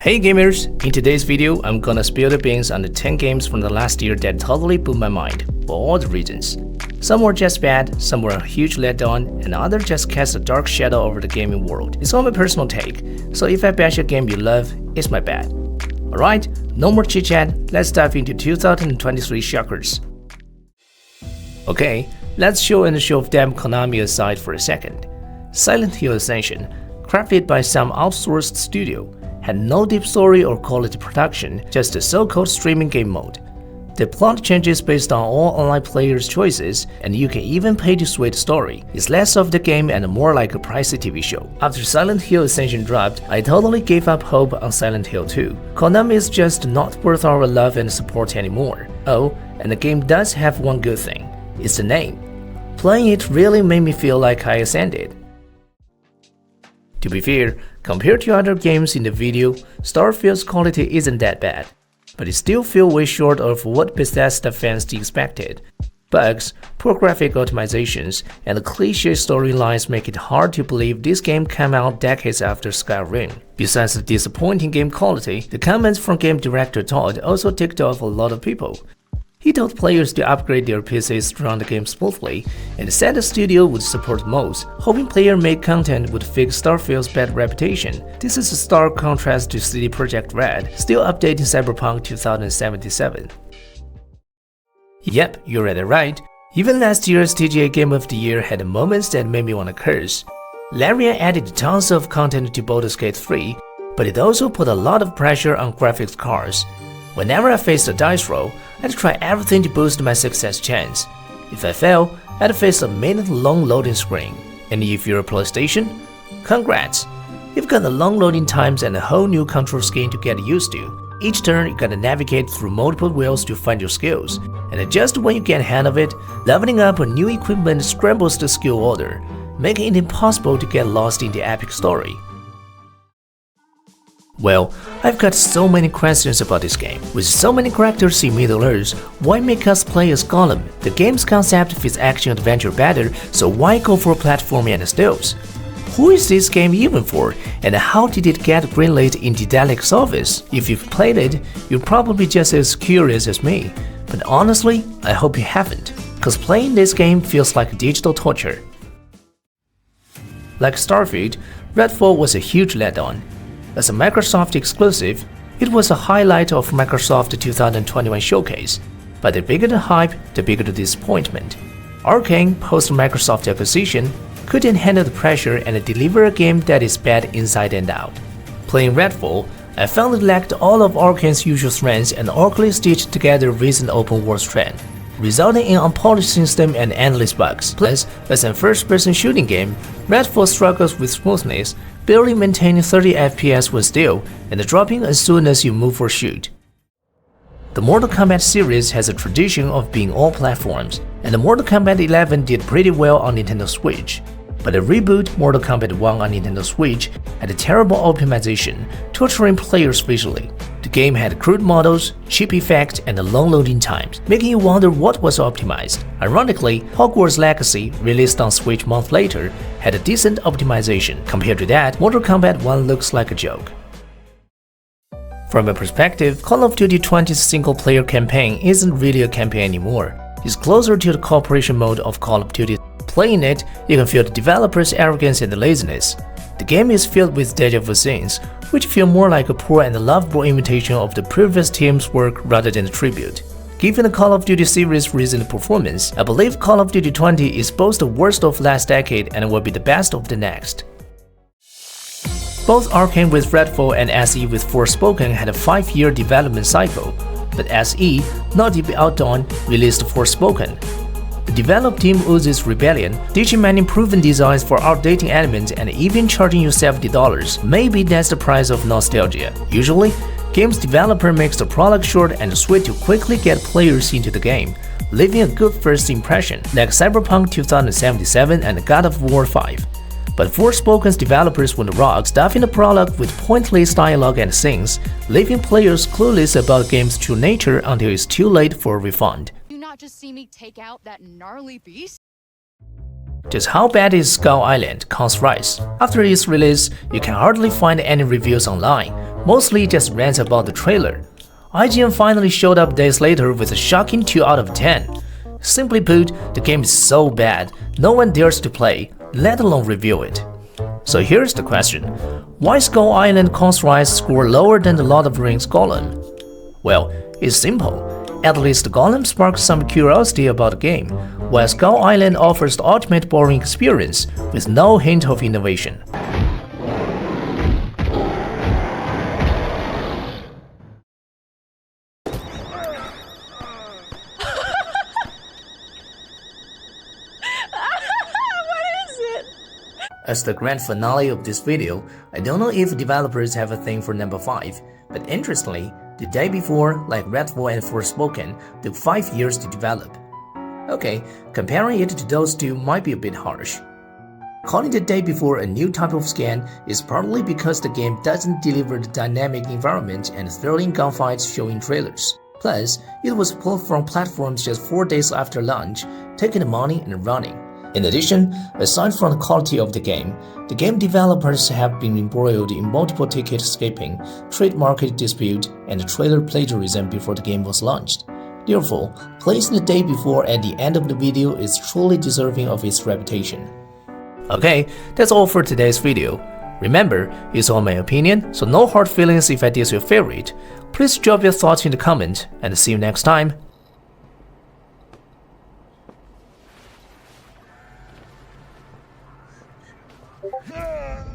Hey gamers! In today's video, I'm gonna spill the beans on the 10 games from the last year that totally blew my mind, for all the reasons. Some were just bad, some were a huge letdown, and others just cast a dark shadow over the gaming world. It's all my personal take, so if I bash a game you love, it's my bad. Alright, no more chit chat, let's dive into 2023 shockers. Okay, let's show of damn Konami aside for a second. Silent Hill Ascension, crafted by some outsourced studio, had no deep story or quality production, just a so-called streaming game mode. The plot changes based on all online players' choices, and you can even pay to sway the story. It's less of the game and more like a pricey TV show. After Silent Hill Ascension dropped, I totally gave up hope on Silent Hill 2. Konami is just not worth our love and support anymore. Oh, and the game does have one good thing. It's the name. Playing it really made me feel like I ascended. To be fair, compared to other games in the video, Starfield's quality isn't that bad, but it still feels way short of what Bethesda fans expected. Bugs, poor graphic optimizations, and the cliché storylines make it hard to believe this game came out decades after Skyrim. Besides the disappointing game quality, the comments from game director Todd also ticked off a lot of people. He told players to upgrade their PCs to run the game smoothly, and said the studio would support mods, hoping player-made content would fix Starfield's bad reputation. This is a stark contrast to CD Projekt Red, still updating Cyberpunk 2077. Yep, you read it right. Even last year's TGA Game of the Year had moments that made me want to curse. Larian added tons of content to Baldur's Gate 3, but it also put a lot of pressure on graphics cards. Whenever I faced a dice roll, I'd try everything to boost my success chance. If I fail, I'd face a minute-long loading screen. And if you're a PlayStation, congrats! You've got the long loading times and a whole new control scheme to get used to. Each turn, you gotta navigate through multiple wheels to find your skills, and just when you get a hand of it, leveling up a new equipment scrambles the skill order, making it impossible to get lost in the epic story. Well, I've got so many questions about this game. With so many characters in Middle-earth, why make us play as Gollum? The game's concept fits action-adventure better, so why go for platforming and stealth? Who is this game even for, and how did it get greenlit in Daedalic's office? If you've played it, you're probably just as curious as me. But honestly, I hope you haven't, cause playing this game feels like digital torture. Like Starfield, Redfall was a huge letdown. As a Microsoft exclusive, it was a highlight of Microsoft 2021 showcase, but the bigger the hype, the bigger the disappointment. Arcane, post-Microsoft acquisition, couldn't handle the pressure and deliver a game that is bad inside and out. Playing Redfall, I found it lacked all of Arcane's usual strengths and awkwardly stitched together recent open-world strength, resulting in unpolished system and endless bugs. Plus, as a first-person shooting game, Redfall struggles with smoothness, barely maintaining 30 FPS when still, and dropping as soon as you move or shoot. The Mortal Kombat series has a tradition of being all platforms, and the Mortal Kombat 11 did pretty well on Nintendo Switch. But the reboot Mortal Kombat 1 on Nintendo Switch had a terrible optimization, torturing players visually. The game had crude models, cheap effects, and long loading times, making you wonder what was optimized. Ironically, Hogwarts Legacy, released on Switch a month later, had a decent optimization. Compared to that, Mortal Kombat 1 looks like a joke. From a perspective, Call of Duty 20's single-player campaign isn't really a campaign anymore. It's closer to the cooperation mode of Call of Duty. Playing it, you can feel the developers' arrogance and laziness. The game is filled with deja vu scenes, which feel more like a poor and lovable imitation of the previous team's work rather than a tribute. Given the Call of Duty series' recent performance, I believe Call of Duty 20 is both the worst of last decade and will be the best of the next. Both Arcane with Redfall and SE with Forspoken had a 5-year development cycle, but SE, not to be outdone, released Forspoken. The development team oozes rebellion, ditching many proven designs for outdated elements and even charging you $70. Maybe that's the price of nostalgia. Usually, games developer makes the product short and sweet to quickly get players into the game, leaving a good first impression, like Cyberpunk 2077 and God of War 5. But Forspoken's developers went wrong, stuffing the product with pointless dialogue and scenes, leaving players clueless about the game's true nature until it's too late for a refund. Just see me take out that gnarly beast? Just how bad is Skull Island can't rise. After its release, you can hardly find any reviews online, mostly just rants about the trailer. IGN finally showed up days later with a shocking 2 out of 10. Simply put, the game is so bad, no one dares to play, let alone review it. So here's the question, why Skull Island can't rise score lower than the Lord of the Rings Gollum? Well, it's simple. At least Gollum sparks some curiosity about the game, while Skull Island offers the ultimate boring experience with no hint of innovation. As the grand finale of this video, I don't know if developers have a thing for number 5, but interestingly, The Day Before, like Redfall and Forspoken, took 5 years to develop. Okay, comparing it to those two might be a bit harsh. Calling The Day Before a new type of scan is partly because the game doesn't deliver the dynamic environment and thrilling gunfights shown in trailers. Plus, it was pulled from platforms just 4 days after launch, taking the money and running. In addition, aside from the quality of the game developers have been embroiled in multiple ticket escaping, trade market dispute, and trailer plagiarism before the game was launched. Therefore, placing The Day Before at the end of the video is truly deserving of its reputation. Okay, that's all for today's video. Remember, it's all my opinion, so no hard feelings if I diss your favorite. Please drop your thoughts in the comment, and see you next time. Yeah.